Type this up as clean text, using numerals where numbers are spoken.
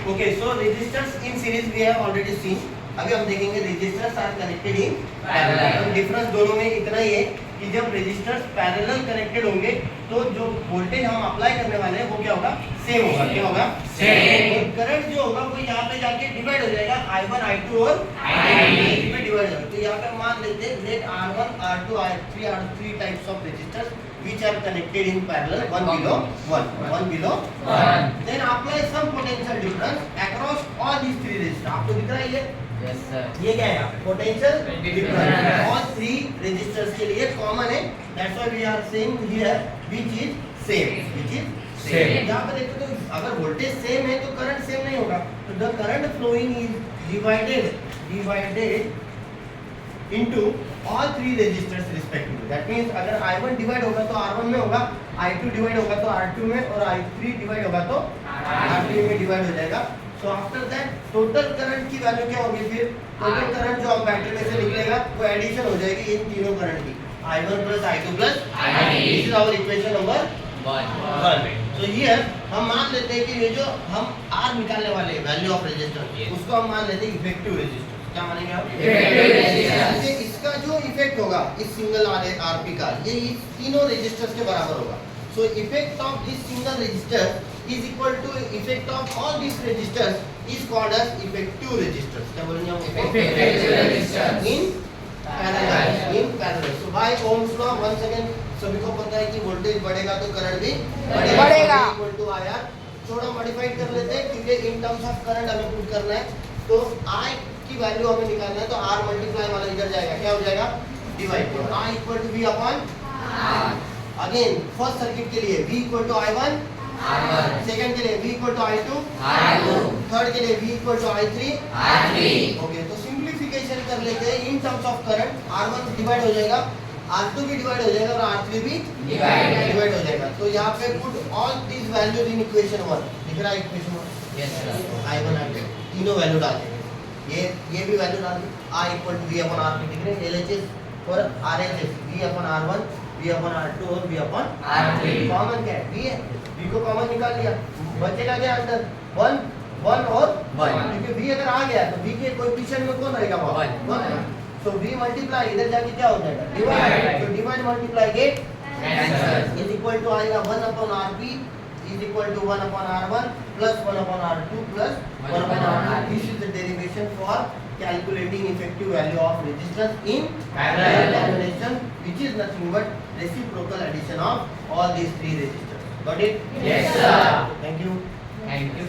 Okay, so resistors in series we have already seen. अभी हम देखेंगे resistors are connected in parallel. Difference दोनों में इतना ही है कि जब resistors parallel connected होंगे तो जो वोल्टेज हम अप्लाई करने वाले हैं वो क्या होगा, सेम होगा. क्या होगा, सेम. और करंट जो होगा वो यहाँ पे जाके डिवाइड हो जाएगा, I1 I2 और I3 में डिवाइड होगा. तो यहाँ पे मान लेते हैं let R1 R2 R3 are three types of resistors which are connected in parallel, one below one. Then apply some potential difference across all these three resistors. आपको दिख रहा है ये? Yes sir. ये क्या है? Potential difference. all three resistors के लिए कॉमन है. That's why we are saying here which is same. यहाँ पे देखो तो अगर वोल्टेज सेम है तो करंट सेम नहीं होगा. तो the current flowing is divided into all three resistors respectively. That means अगर I1 डिवाइड होगा तो R1 में होगा, I2 डिवाइड होगा तो R2 में, और I3 डिवाइड होगा तो R3 में डिवाइड हो जाएगा. So after that total current की वैल्यू क्या होगी? फिर टोटल करंट जो हम बैटरी में से निकलेगा वो एडिशन हो जाएगी इन तीनों करंट की, I1 plus I2 plus I3. This is our equation number 1. So here हम मान लेते हैं कि ये जो हम R निकालने वाले हैं वैल्यू ऑफ रेजिस्टेंस, उसको हम मान लेते हैं इफेक्टिव रेजिस्टेंस. क्या मानेंगे आप? Effective resistance. इसका जो इफेक्ट होगा इस सिंगल आरपी का, ये इस तीनों रेजिस्टर्स के बराबर होगा. So effect of this single resistor is equal to effect of all this resistors is called as effective resistors. क्या बोलेंगे हम? Effective resistance in parallel. So by Ohm's law once again सभी को पता है कि वोल्टेज बढ़ेगा तो करंट भी बढ़ेगा. Equal to IR. थोड़ा मॉडिफाइड कर लेते हैं क्योंकि इन टर्म्स ऑफ करंट हमें पुट करना है. तो I की वैल्यू हमें निकालना है तो R मल्टीप्लाई वाला इधर जाएगा, क्या हो जाएगा? Divide. I equal to V upon R. Again first circuit के लिए V equal to I1 R1, second के लिए V equal to I2 R2, third के लिए V equal to I3 R3. Okay, तो सिंपलीफिकेशन कर लेते हैं. In terms of current R1 divide हो जाएगा, R2 भी डिवाइड हो जाएगा और R3 भी डिवाइड हो जाएगा. तो यहाँ पे put all this values in equation 1. दिख रहा है equation 1? Yes sir. I1 I2 तीनों वैल्यू डाल देंगे. ये भी वैल्यू डाल दी. I equal to V upon R3 दिख रहे हैं. LHS और RHS V upon R1 V upon R2 और V अपॉन R3. कॉमन क्या है? V है. V को कॉमन निकाल लिया, बचेगा क्या अंदर? 1 और 1. क्योंकि V अगर आ गया तो V के कोएफिशिएंट में कौन रहेगा? 1. सो V मल्टीप्लाई इधर जाके क्या हो जाएगा? डिवाइड. तो divide multiply get cancel is equal to आएगा 1 upon RP is equal to 1 upon R1 plus 1 upon R2 plus 1 upon R3. This is the derivation for calculating effective value of resistance in parallel combination, which is nothing but reciprocal addition of all these three resistors. Got it? Yes sir. Thank you. Thank you.